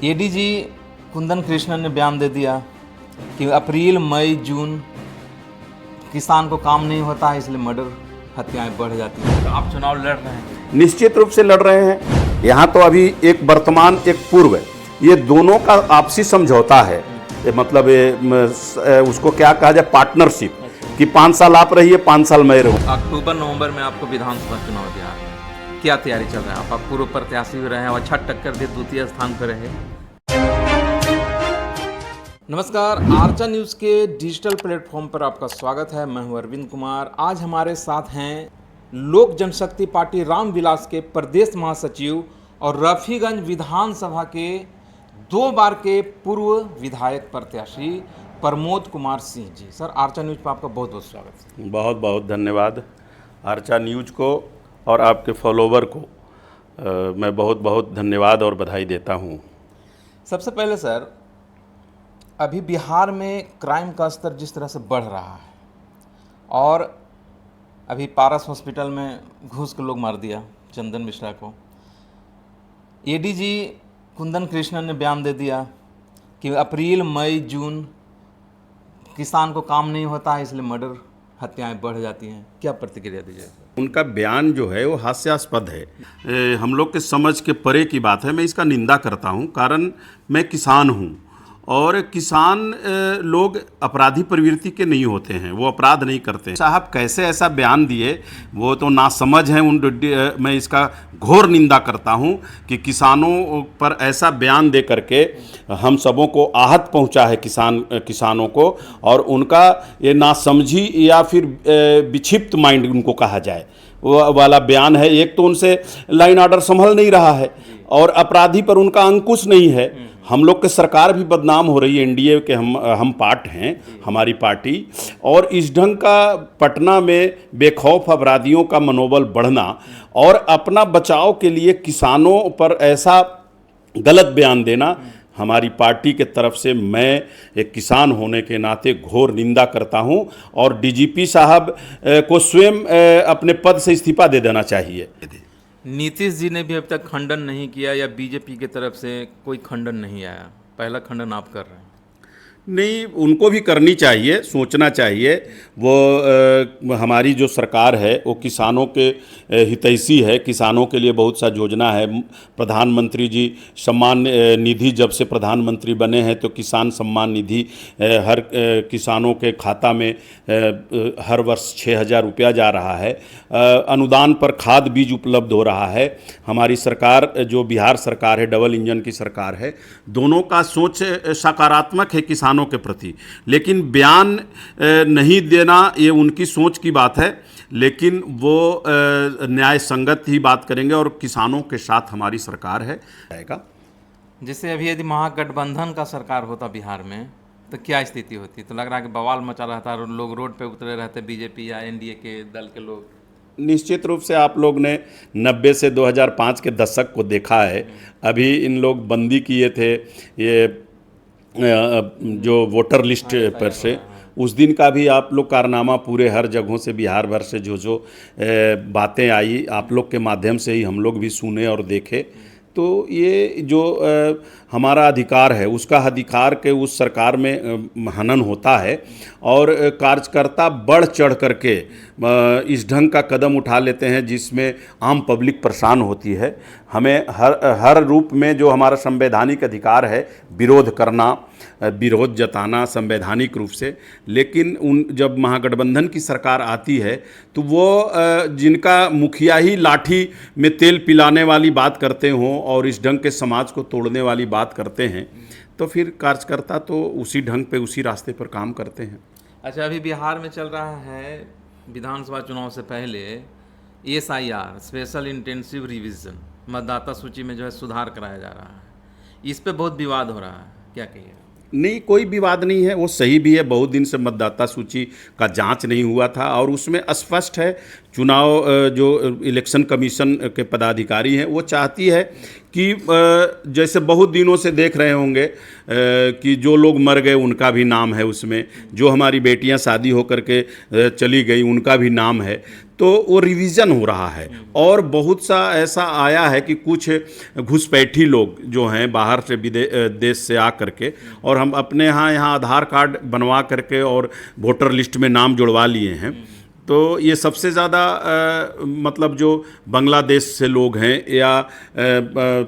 ADG Kundan Krishnan ने बयान दे दिया कि अप्रैल मई जून किसान को काम नहीं होता है, इसलिए मर्डर हत्याएं बढ़ जाती हैं। तो आप चुनाव लड़ रहे हैं? निश्चित रूप से लड़ रहे हैं। यहाँ तो अभी एक वर्तमान एक पूर्व है, ये दोनों का आपसी समझौता है। ये मतलब उसको क्या कहा जाए, पार्टनरशिप, कि 5 साल आप रहिए 5 साल मैं रहूँ। अक्टूबर नवंबर में आपको विधानसभा चुनाव बिहार में क्या तैयारी चल रहा है? आप पूर्व प्रत्याशी भी रहे हैं और अच्छा टक्कर दे द्वितीय स्थान पर रहे। नमस्कार, आर्चा न्यूज़ के डिजिटल प्लेटफॉर्म पर आपका स्वागत है। मैं हूं अरविंद कुमार। आज हमारे साथ हैं लोक जनशक्ति पार्टी रामविलास के प्रदेश महासचिव और रफीगंज विधानसभा के 2 बार के पूर्व विधायक प्रत्याशी प्रमोद कुमार सिंह जी। सर, आर्चा न्यूज़ पर आपका बहुत बहुत स्वागत है। बहुत बहुत धन्यवाद आर्चा न्यूज़ को और आपके फॉलोवर को मैं बहुत बहुत धन्यवाद और बधाई देता हूँ। सबसे पहले सर, अभी बिहार में क्राइम का स्तर जिस तरह से बढ़ रहा है और अभी पारस हॉस्पिटल में घुस के लोग मार दिया चंदन मिश्रा को, एडीजी कुंदन कृष्णन ने बयान दे दिया कि अप्रैल मई जून किसान को काम नहीं होता है, इसलिए मर्डर हत्याएं बढ़ जाती हैं। क्या प्रतिक्रिया दीजिए? उनका बयान जो है वो हास्यास्पद है, हम लोग के समझ के परे की बात है। मैं इसका निंदा करता हूँ, कारण मैं किसान हूँ और किसान लोग अपराधी प्रवृत्ति के नहीं होते हैं, वो अपराध नहीं करते। साहब कैसे ऐसा बयान दिए, वो तो नासमझ हैं। मैं इसका घोर निंदा करता हूं कि किसानों पर ऐसा बयान दे करके हम सबों को आहत पहुंचा है किसानों को, और उनका ये नासमझी या फिर विक्षिप्त माइंड उनको कहा जाए वो वाला बयान है। एक तो उनसे लाइन ऑर्डर संभल नहीं रहा है और अपराधी पर उनका अंकुश नहीं है। हम लोग के सरकार भी बदनाम हो रही है, एनडीए के हम पार्ट हैं, हमारी पार्टी। और इस ढंग का पटना में बेखौफ अपराधियों का मनोबल बढ़ना और अपना बचाव के लिए किसानों पर ऐसा गलत बयान देना, हमारी पार्टी के तरफ से मैं एक किसान होने के नाते घोर निंदा करता हूं। और डीजीपी साहब को स्वयं अपने पद से इस्तीफा दे देना चाहिए। नीतीश जी ने भी अभी तक खंडन नहीं किया या बीजेपी की तरफ से कोई खंडन नहीं आया। पहला खंडन आप कर रहे हैं। नहीं, उनको भी करनी चाहिए, सोचना चाहिए। वो हमारी जो सरकार है वो किसानों के हितैषी है, किसानों के लिए बहुत सा योजना है। प्रधानमंत्री जी सम्मान निधि, जब से प्रधानमंत्री बने हैं तो किसान सम्मान निधि हर किसानों के खाता में हर वर्ष 6,000 रुपया जा रहा है। अनुदान पर खाद बीज उपलब्ध हो रहा है। हमारी सरकार जो बिहार सरकार है, डबल इंजन की सरकार है, दोनों का सोच सकारात्मक है किसानों के प्रति। लेकिन बयान नहीं देना ये उनकी सोच की बात है, लेकिन वो न्याय संगत ही बात करेंगे और किसानों के साथ हमारी सरकार है आएगा। जैसे अभी यदि महागठबंधन का सरकार होता बिहार में तो क्या स्थिति होती? तो लग रहा है कि बवाल मचा रहता, लोग रोड पे उतरे रहते, बीजेपी या एनडीए के दल के लोग। निश्चित रूप से आप लोग ने 90 से 2005 के दशक को देखा है। अभी इन लोग बंदी किए थे ये जो वोटर लिस्ट पर से, उस दिन का भी आप लोग कारनामा पूरे हर जगहों से बिहार भर से जो बातें आई, आप लोग के माध्यम से ही हम लोग भी सुने और देखे। तो ये जो हमारा अधिकार है, उसका अधिकार के उस सरकार में हनन होता है और कार्यकर्ता बढ़ चढ़ करके इस ढंग का कदम उठा लेते हैं जिसमें आम पब्लिक परेशान होती है। हमें हर रूप में जो हमारा संवैधानिक अधिकार है, विरोध करना, विरोध जताना संवैधानिक रूप से। लेकिन जब महागठबंधन की सरकार आती है तो वो जिनका मुखिया ही लाठी में तेल पिलाने वाली बात करते हों और इस ढंग के समाज को तोड़ने वाली बात करते हैं, तो फिर कार्यकर्ता तो उसी ढंग पे उसी रास्ते पर काम करते हैं। अच्छा, अभी बिहार में चल रहा है विधानसभा चुनाव से पहले SIR, स्पेशल इंटेंसिव रिवीजन, मतदाता सूची में जो है सुधार कराया जा रहा है। इस पे बहुत विवाद हो रहा है, क्या कहिए? नहीं, कोई विवाद नहीं है, वो सही भी है। बहुत दिन से मतदाता सूची का जांच नहीं हुआ था और उसमें स्पष्ट है, चुनाव जो इलेक्शन कमीशन के पदाधिकारी हैं वो चाहती है कि जैसे बहुत दिनों से देख रहे होंगे कि जो लोग मर गए उनका भी नाम है उसमें, जो हमारी बेटियां शादी होकर के चली गई उनका भी नाम है, तो वो रिवीजन हो रहा है। और बहुत सा ऐसा आया है कि कुछ घुसपैठी लोग जो हैं बाहर से देश से आ करके और हम अपने यहाँ आधार कार्ड बनवा करके और वोटर लिस्ट में नाम जुड़वा लिए हैं। तो ये सबसे ज़्यादा मतलब जो बांग्लादेश से लोग हैं या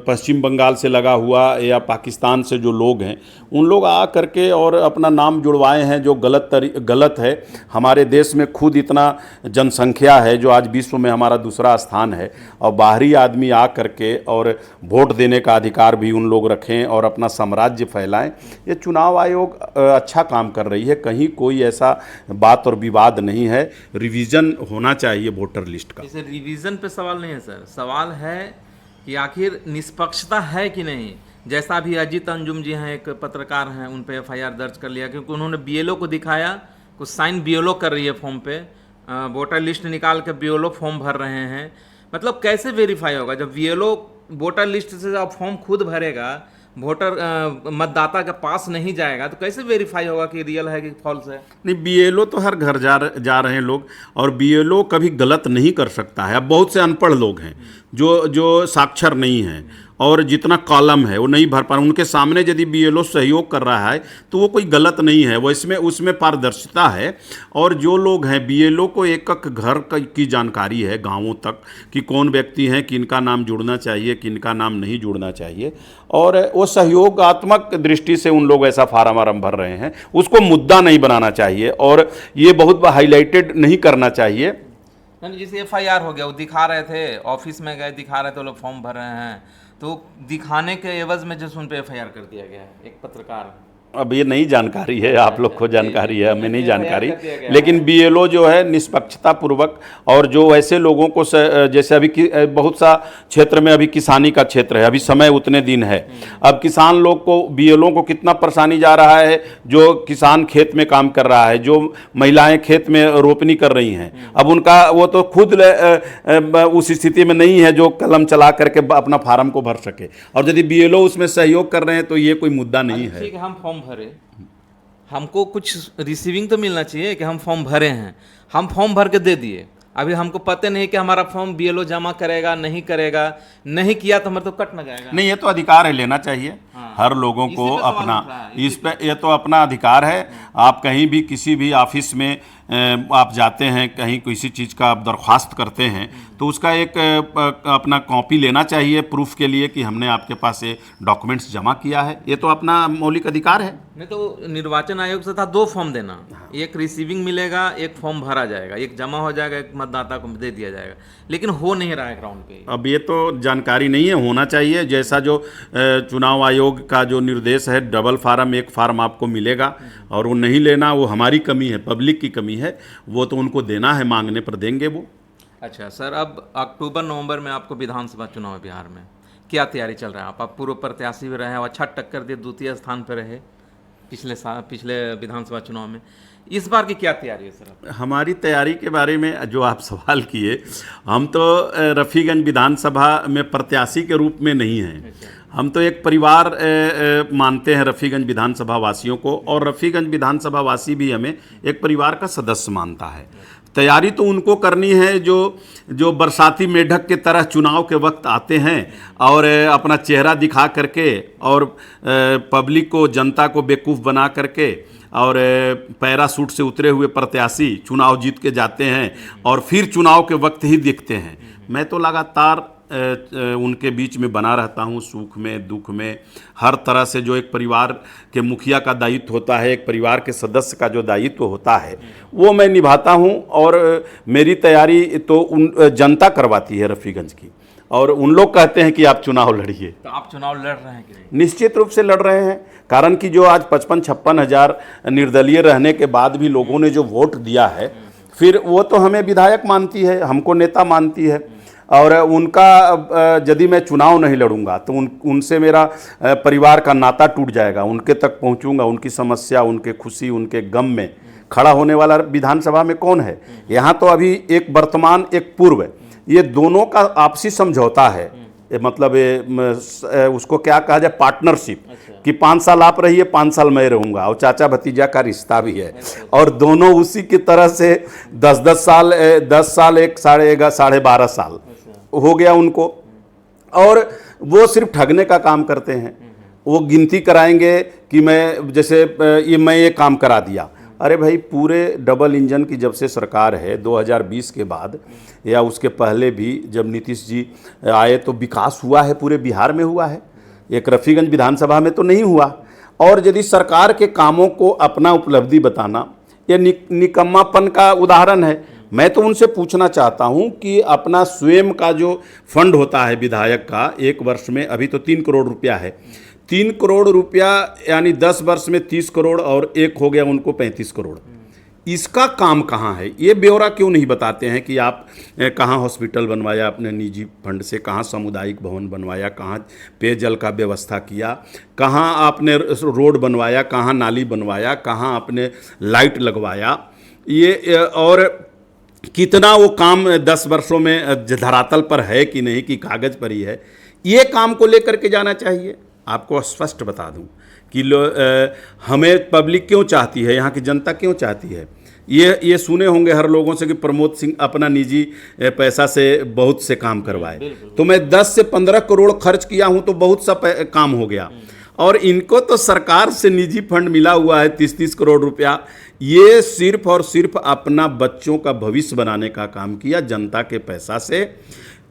पश्चिम बंगाल से लगा हुआ या पाकिस्तान से जो लोग हैं उन लोग आ करके और अपना नाम जुड़वाए हैं, जो गलत है। हमारे देश में खुद इतना जनसंख्या है जो आज विश्व में हमारा दूसरा स्थान है, और बाहरी आदमी आ करके और वोट देने का अधिकार भी उन लोग रखें और अपना साम्राज्य फैलाएं। ये चुनाव आयोग अच्छा काम कर रही है, कहीं कोई ऐसा बात और विवाद नहीं है। रिवीजन होना चाहिए वोटर लिस्ट का। इसे रिवीजन पे सवाल नहीं है सर, सवाल है कि आखिर निष्पक्षता है कि नहीं। जैसा भी अजीत अंजुम जी हैं, एक पत्रकार हैं, उन पे एफआईआर दर्ज कर लिया क्योंकि उन्होंने बीएलओ को दिखाया, कुछ साइन बीएलओ कर रही है फॉर्म पे, वोटर लिस्ट निकाल के बीएलओ फॉर्म भर रहे हैं। मतलब कैसे वेरीफाई होगा जब बीएलओ वोटर लिस्ट से जब फॉर्म खुद भरेगा, वोटर मतदाता के पास नहीं जाएगा, तो कैसे वेरीफाई होगा कि रियल है कि फॉल्स है। नहीं, बीएलओ तो हर घर जा रहे हैं लोग, और बीएलओ कभी गलत नहीं कर सकता है। अब बहुत से अनपढ़ लोग हैं जो साक्षर नहीं हैं और जितना कॉलम है वो नहीं भर पा रहे, उनके सामने यदि बीएलओ सहयोग कर रहा है तो वो कोई गलत नहीं है, वो उसमें पारदर्शिता है। और जो लोग हैं, बीएलओ को एक एक घर की जानकारी है गांवों तक कि कौन व्यक्ति हैं, किनका नाम जुड़ना चाहिए, किनका नाम नहीं जुड़ना चाहिए, और वो सहयोगात्मक दृष्टि से उन लोग ऐसा फार्म वार्म भर रहे हैं। उसको मुद्दा नहीं बनाना चाहिए और ये बहुत हाईलाइटेड नहीं करना चाहिए। जैसे एफआईआर हो गया, वो दिखा रहे थे, ऑफिस में गए दिखा रहे थे, लोग फॉर्म भर रहे हैं, तो दिखाने के एवज में जैसे उन पे एफआईआर कर दिया गया है एक पत्रकार। अब ये नई जानकारी है, आप लोग को जानकारी है, हमें नहीं जानकारी। लेकिन बीएलओ जो है निष्पक्षता पूर्वक, और जो ऐसे लोगों को जैसे अभी बहुत सा क्षेत्र में अभी किसानी का क्षेत्र है, अभी समय उतने दिन है, अब किसान लोग को बीएलओ को कितना परेशानी जा रहा है। जो किसान खेत में काम कर रहा है, जो महिलाएं खेत में रोपनी कर रही हैं, अब उनका वो तो खुद उस स्थिति में नहीं है जो कलम चला करके अपना फार्म को भर सके, और यदि बीएलओ उसमें सहयोग कर रहे हैं तो ये कोई मुद्दा नहीं है। ठीक है, हम फॉर्म भरे, हमको कुछ रिसीविंग तो मिलना चाहिए कि हम फॉर्म भरे हैं, हम फॉर्म भर के दे दिए, अभी हमको पता नहीं कि हमारा फॉर्म बीएलओ जमा करेगा नहीं करेगा, नहीं किया तो हमारा तो कट न जाएगा। नहीं, ये तो अधिकार है, लेना चाहिए। हाँ। हर लोगों को अपना, इस पे ये तो अपना अधिकार है। आप कहीं भी किसी भी ऑफिस में आप जाते हैं, कहीं किसी चीज़ का आप दरख्वास्त करते हैं तो उसका एक अपना कॉपी लेना चाहिए प्रूफ के लिए कि हमने आपके पास ये डॉक्यूमेंट्स जमा किया है। ये तो अपना मौलिक अधिकार है। नहीं तो निर्वाचन आयोग से था 2 फॉर्म देना, एक रिसीविंग मिलेगा, एक फॉर्म भरा जाएगा, एक जमा हो जाएगा, एक मतदाता को दे दिया जाएगा, लेकिन हो नहीं रहा है ग्राउंड पे। अब ये तो जानकारी नहीं है, होना चाहिए। जैसा जो चुनाव आयोग का जो निर्देश है, डबल फार्म, एक फार्म आपको मिलेगा, और वो नहीं लेना वो हमारी कमी है, पब्लिक की कमी है, वो तो उनको देना है, मांगने पर देंगे वो। अच्छा सर, अब अक्टूबर नवंबर में आपको विधानसभा चुनाव है बिहार में, क्या तैयारी चल रहा है? आप पूर्व प्रत्याशी भी रहे, और अच्छा टक्कर दिए, द्वितीय स्थान पर रहे पिछले विधानसभा चुनाव में, इस बार की क्या तैयारी है सर? हमारी तैयारी के बारे में जो आप सवाल किए, हम तो रफ़ीगंज विधानसभा में प्रत्याशी के रूप में नहीं हैं। हम तो एक परिवार मानते हैं रफ़ीगंज विधानसभा वासियों को, और रफ़ीगंज विधानसभा वासी भी हमें एक परिवार का सदस्य मानता है। तैयारी तो उनको करनी है जो बरसाती मेढक के तरह चुनाव के वक्त आते हैं और अपना चेहरा दिखा करके और पब्लिक को, जनता को बेवकूफ़ बना करके, और पैरासूट से उतरे हुए प्रत्याशी चुनाव जीत के जाते हैं और फिर चुनाव के वक्त ही दिखते हैं। मैं तो लगातार उनके बीच में बना रहता हूँ, सुख में दुख में, हर तरह से। जो एक परिवार के मुखिया का दायित्व होता है, एक परिवार के सदस्य का जो दायित्व होता है, वो मैं निभाता हूँ। और मेरी तैयारी तो जनता करवाती है रफ़ीगंज की, और उन लोग कहते हैं कि आप चुनाव लड़िए। तो आप चुनाव लड़ रहे हैं कि नहीं? निश्चित रूप से लड़ रहे हैं, कारण कि जो आज 55-56 हज़ार निर्दलीय रहने के बाद भी लोगों ने जो वोट दिया है, फिर वो तो हमें विधायक मानती है, हमको नेता मानती है, और उनका यदि मैं चुनाव नहीं लड़ूंगा तो उनसे मेरा परिवार का नाता टूट जाएगा। उनके तक पहुंचूंगा, उनकी समस्या, उनके खुशी, उनके गम में खड़ा होने वाला विधानसभा में कौन है? यहाँ तो अभी एक वर्तमान, एक पूर्व, ये दोनों का आपसी समझौता है। मतलब उसको क्या कहा जाए, पार्टनरशिप, कि 5 साल आप रहिए 5 साल मैं रहूँगा, और चाचा भतीजा का रिश्ता भी है। और दोनों उसी की तरह से 10 साल 10 साल, एक 12.5 साल हो गया उनको। और वो सिर्फ ठगने का काम करते हैं। वो गिनती कराएंगे कि मैं जैसे मैं ये काम करा दिया। अरे भाई, पूरे डबल इंजन की जब से सरकार है 2020 के बाद या उसके पहले भी जब नीतीश जी आए तो विकास हुआ है, पूरे बिहार में हुआ है, एक रफीगंज विधानसभा में तो नहीं हुआ। और यदि सरकार के कामों को अपना उपलब्धि बताना ये निकम्मापन का उदाहरण है। मैं तो उनसे पूछना चाहता हूं कि अपना स्वयं का जो फंड होता है विधायक का, एक वर्ष में अभी तो 3 करोड़ रुपया है, 3 करोड़ रुपया यानी 10 वर्ष में 30 करोड़, और एक हो गया उनको 35 करोड़। इसका काम कहाँ है? ये ब्यौरा क्यों नहीं बताते हैं कि आप कहाँ हॉस्पिटल बनवाया अपने निजी फंड से, कहाँ सामुदायिक भवन बनवाया, कहाँ पेयजल का व्यवस्था किया, कहाँ आपने रोड बनवाया, कहाँ नाली बनवाया, कहाँ आपने लाइट लगवाया, ये और कितना वो काम 10 वर्षों में धरातल पर है कि नहीं, कि कागज़ पर ही है। ये काम को लेकर के जाना चाहिए। आपको स्पष्ट बता दूं कि हमें पब्लिक क्यों चाहती है, यहाँ की जनता क्यों चाहती है। ये सुने होंगे हर लोगों से कि प्रमोद सिंह अपना निजी पैसा से बहुत से काम करवाए। तो मैं 10 से 15 करोड़ खर्च किया हूँ तो बहुत सा काम हो गया। और इनको तो सरकार से निजी फंड मिला हुआ है 30-30 करोड़ रुपया। ये सिर्फ और सिर्फ अपना बच्चों का भविष्य बनाने का काम किया जनता के पैसा से।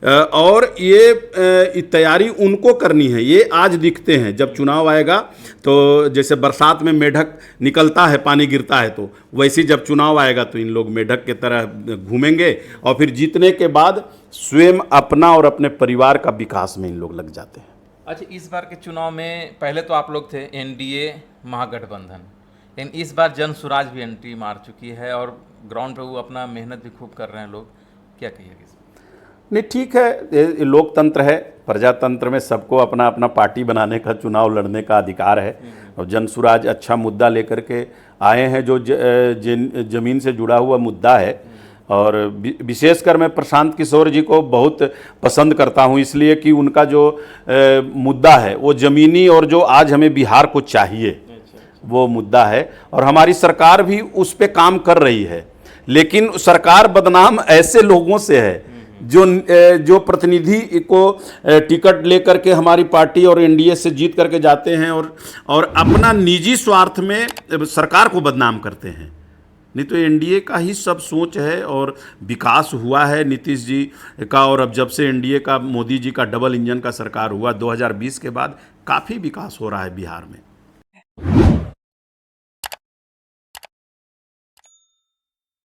और ये तैयारी उनको करनी है। ये आज दिखते हैं, जब चुनाव आएगा तो जैसे बरसात में मेढक निकलता है, पानी गिरता है, तो वैसे जब चुनाव आएगा तो इन लोग मेढक की तरह घूमेंगे और फिर जीतने के बाद स्वयं अपना और अपने परिवार का विकास में इन लोग लग जाते हैं। अच्छा, इस बार के चुनाव में पहले तो आप लोग थे एनडीए महागठबंधन, लेकिन इस बार जन स्वराज भी एंट्री मार चुकी है और ग्राउंड पे वो अपना मेहनत भी खूब कर रहे हैं लोग, क्या कहिएगा? नहीं, ठीक है, ये लोकतंत्र है, प्रजातंत्र में सबको अपना अपना पार्टी बनाने का, चुनाव लड़ने का अधिकार है। और जन स्वराज अच्छा मुद्दा लेकर के आए हैं, जो जमीन से जुड़ा हुआ मुद्दा है। और विशेषकर मैं प्रशांत किशोर जी को बहुत पसंद करता हूं, इसलिए कि उनका जो मुद्दा है वो ज़मीनी और जो आज हमें बिहार को चाहिए वो मुद्दा है। और हमारी सरकार भी उस पर काम कर रही है। लेकिन सरकार बदनाम ऐसे लोगों से है जो प्रतिनिधि को टिकट लेकर के हमारी पार्टी और एनडीए से जीत करके जाते हैं और अपना निजी स्वार्थ में सरकार को बदनाम करते हैं। नहीं तो एनडीए का ही सब सोच है और विकास हुआ है नीतीश जी का। और अब जब से एनडीए का, मोदी जी का डबल इंजन का सरकार हुआ 2020 के बाद, काफ़ी विकास हो रहा है बिहार में।